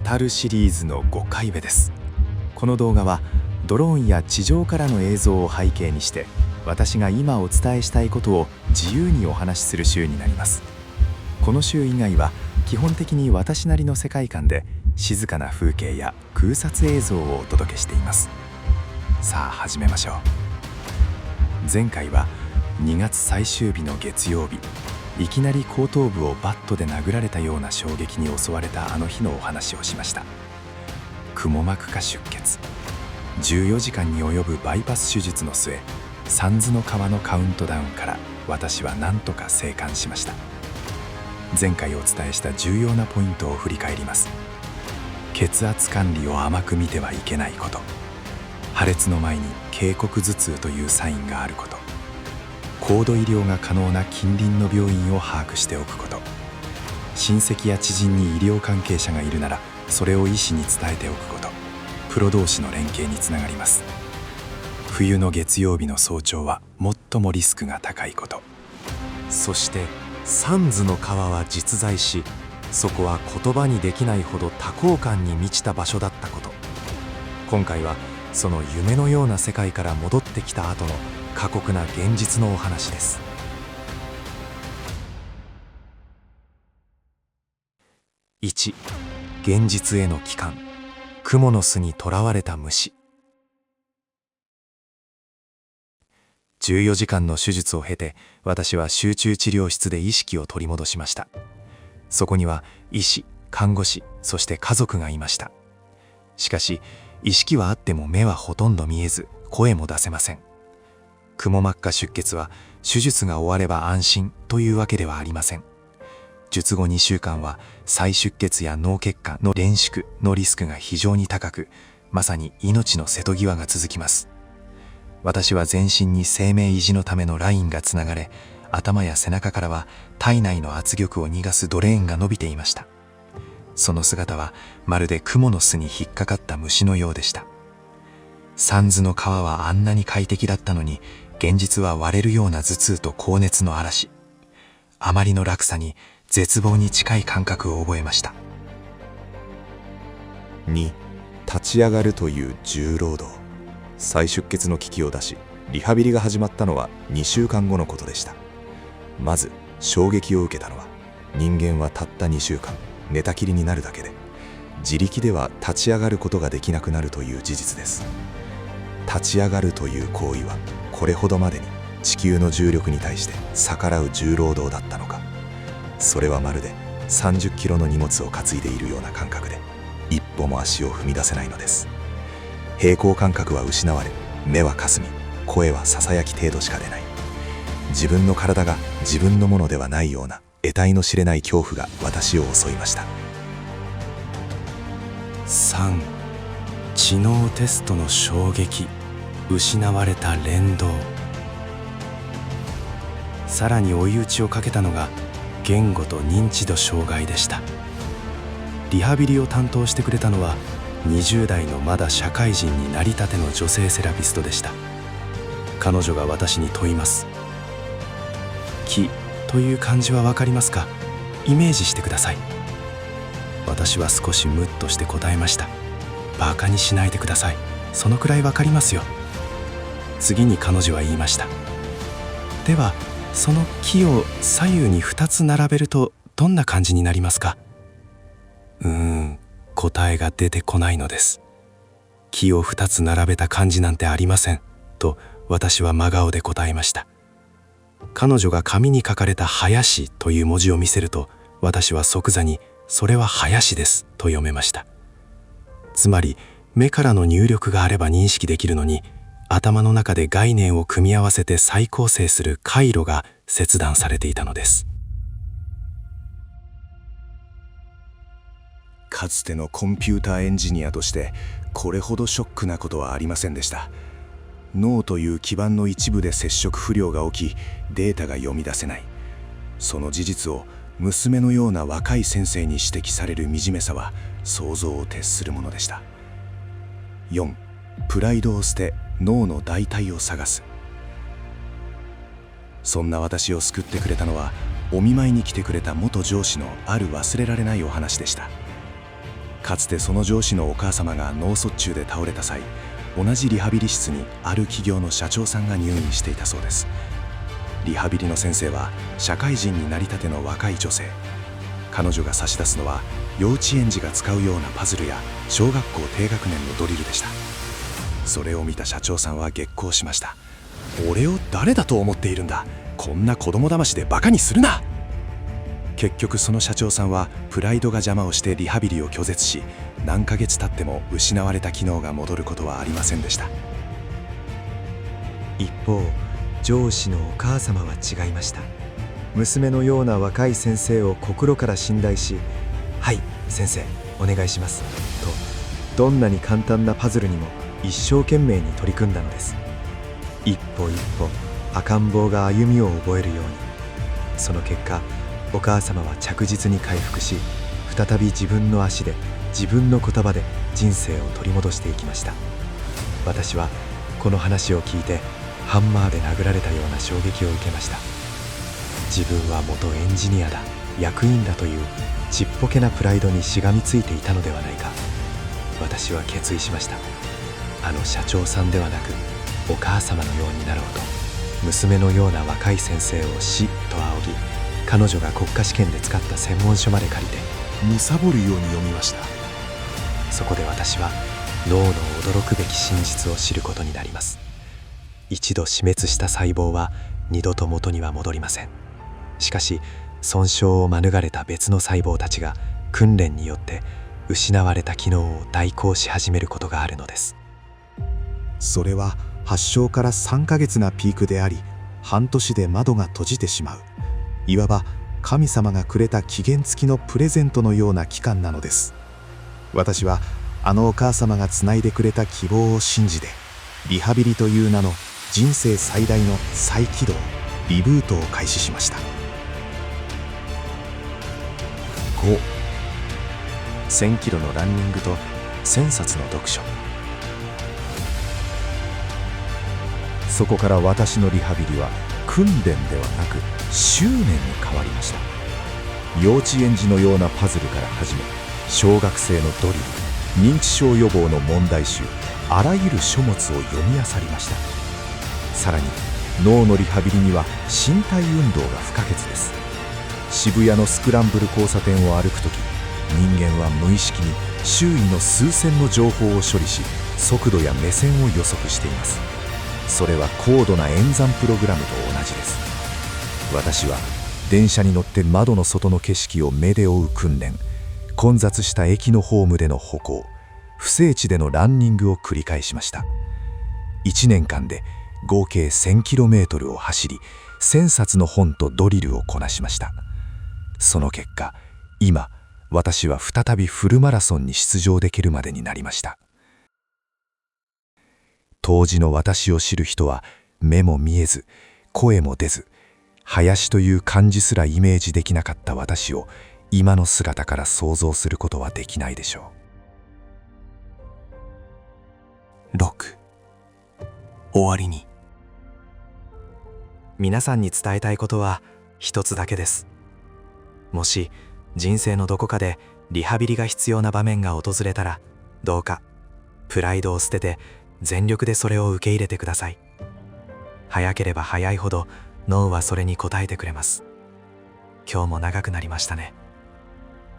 語るシリーズの5回目です。この動画はドローンや地上からの映像を背景にして私が今お伝えしたいことを自由にお話しする週になります。この週以外は基本的に私なりの世界観で静かな風景や空撮映像をお届けしています。さあ始めましょう。前回は2月最終日の月曜日、いきなり後頭部をバットで殴られたような衝撃に襲われたあの日のお話をしました。くも膜下出血、14時間に及ぶバイパス手術の末、サンズの川のカウントダウンから私は何とか生還しました。前回お伝えした重要なポイントを振り返ります。血圧管理を甘く見てはいけないこと、破裂の前に警告頭痛というサインがあること、高度医療が可能な近隣の病院を把握しておくこと、親戚や知人に医療関係者がいるならそれを医師に伝えておくこと、プロ同士の連携につながります。冬の月曜日の早朝は最もリスクが高いこと、そしてサンズの川は実在し、そこは言葉にできないほど多幸感に満ちた場所だったこと。今回はその夢のような世界から戻ってきた後の過酷な現実のお話です。1、現実への帰還。蜘蛛の巣に囚われた虫。14時間の手術を経て、私は集中治療室で意識を取り戻しました。そこには医師、看護師、そして家族がいました。しかし意識はあっても目はほとんど見えず、声も出せません。くも膜下出血は手術が終われば安心というわけではありません。術後2週間は再出血や脳血管の連縮のリスクが非常に高く、まさに命の瀬戸際が続きます。私は全身に生命維持のためのラインがつながれ、頭や背中からは体内の圧力を逃がすドレーンが伸びていました。その姿はまるで蜘蛛の巣に引っかかった虫のようでした。サンズの川はあんなに快適だったのに、現実は割れるような頭痛と高熱の嵐。あまりの落差に絶望に近い感覚を覚えました。2、立ち上がるという重労働。再出血の危機を出し、リハビリが始まったのは2週間後のことでした。まず衝撃を受けたのは、人間はたった2週間寝たきりになるだけで自力では立ち上がることができなくなるという事実です。立ち上がるという行為はこれほどまでに地球の重力に対して逆らう重労働だったのか。それはまるで30キロの荷物を担いでいるような感覚で、一歩も足を踏み出せないのです。平衡感覚は失われ、目はかすみ、声はささやき程度しか出ない。自分の体が自分のものではないような得体の知れない恐怖が私を襲いました。3、知能テストの衝撃、失われた連動。さらに追い打ちをかけたのが言語と認知度障害でした。リハビリを担当してくれたのは20代のまだ社会人になりたての女性セラピストでした。彼女が私に問います。気という漢字はわかりますか？イメージしてください。私は少しムッとして答えました。バカにしないでください。そのくらいわかりますよ。次に彼女は言いました。では、その気を左右に2つ並べるとどんな感じになりますか？答えが出てこないのです。気を2つ並べた漢字なんてありません。と私は真顔で答えました。彼女が紙に書かれた林という文字を見せると、私は即座にそれは林ですと読めました。つまり目からの入力があれば認識できるのに、頭の中で概念を組み合わせて再構成する回路が切断されていたのです。かつてのコンピューターエンジニアとしてこれほどショックなことはありませんでした。脳という基盤の一部で接触不良が起き、データが読み出せない。その事実を娘のような若い先生に指摘される惨めさは想像を徹するものでした。4、プライドを捨て脳の代替を探す。そんな私を救ってくれたのは、お見舞いに来てくれた元上司のある忘れられないお話でした。かつてその上司のお母様が脳卒中で倒れた際、同じリハビリ室にある企業の社長さんが入院していたそうです。リハビリの先生は社会人になりたての若い女性。彼女が差し出すのは幼稚園児が使うようなパズルや小学校低学年のドリルでした。それを見た社長さんは激高しました。俺を誰だと思っているんだ、こんな子供騙しでバカにするな。結局その社長さんはプライドが邪魔をしてリハビリを拒絶し、何ヶ月経っても失われた機能が戻ることはありませんでした。一方、上司のお母様は違いました。娘のような若い先生を心から信頼し、はい先生お願いしますと、どんなに簡単なパズルにも一生懸命に取り組んだのです。一歩一歩赤ん坊が歩みを覚えるように。その結果、お母様は着実に回復し、再び自分の足で自分の言葉で人生を取り戻していきました。私はこの話を聞いてハンマーで殴られたような衝撃を受けました。自分は元エンジニアだ、役員だというちっぽけなプライドにしがみついていたのではないか。私は決意しました。あの社長さんではなくお母様のようになろうと。娘のような若い先生を師と仰ぎ、彼女が国家試験で使った専門書まで借りて貪るように読みました。そこで私は脳の驚くべき真実を知ることになります。一度死滅した細胞は二度と元には戻りません。しかし損傷を免れた別の細胞たちが訓練によって失われた機能を代行し始めることがあるのです。それは発症から3ヶ月がピークであり、半年で窓が閉じてしまう、いわば神様がくれた期限付きのプレゼントのような期間なのです。私はあのお母様がつないでくれた希望を信じて、リハビリという名の人生最大の再起動、リブートを開始しました。5、1000キロのランニングと1000冊の読書。そこから私のリハビリは訓練ではなく執念に変わりました。幼稚園児のようなパズルから始め、小学生のドリル、認知症予防の問題集、あらゆる書物を読み漁りました。さらに脳のリハビリには身体運動が不可欠です。渋谷のスクランブル交差点を歩くとき、人間は無意識に周囲の数千の情報を処理し、速度や目線を予測しています。それは高度な演算プログラムと同じです。私は電車に乗って窓の外の景色を目で追う訓練、混雑した駅のホームでの歩行、不整地でのランニングを繰り返しました。1年間で合計 1000km を走り、1000冊の本とドリルをこなしました。その結果、今私は再びフルマラソンに出場できるまでになりました。当時の私を知る人は、目も見えず声も出ず、林という漢字すらイメージできなかった私を今の姿から想像することはできないでしょう。6、終わりに。皆さんに伝えたいことは一つだけです。もし人生のどこかでリハビリが必要な場面が訪れたら、どうかプライドを捨てて全力でそれを受け入れてください。早ければ早いほど脳はそれに応えてくれます。今日も長くなりましたね。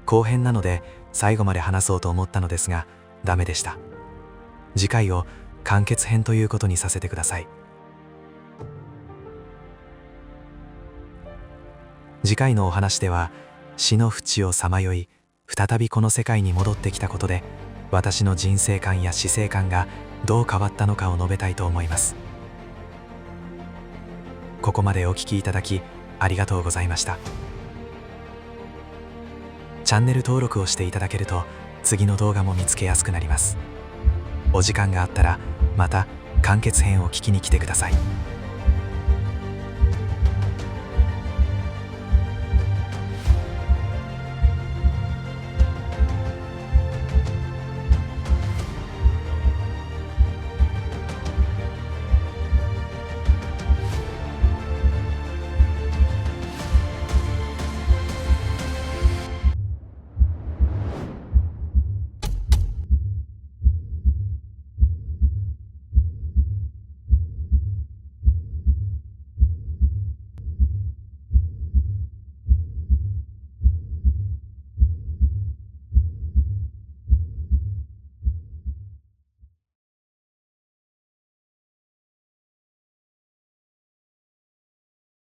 後編なので最後まで話そうと思ったのですがダメでした。次回を完結編ということにさせてください。次回のお話では、死の淵をさまよい再びこの世界に戻ってきたことで、私の人生観や死生観がどう変わったのかを述べたいと思います。ここまでお聞きいただきありがとうございました。チャンネル登録をしていただけると次の動画も見つけやすくなります。お時間があったらまた完結編を聞きに来てください。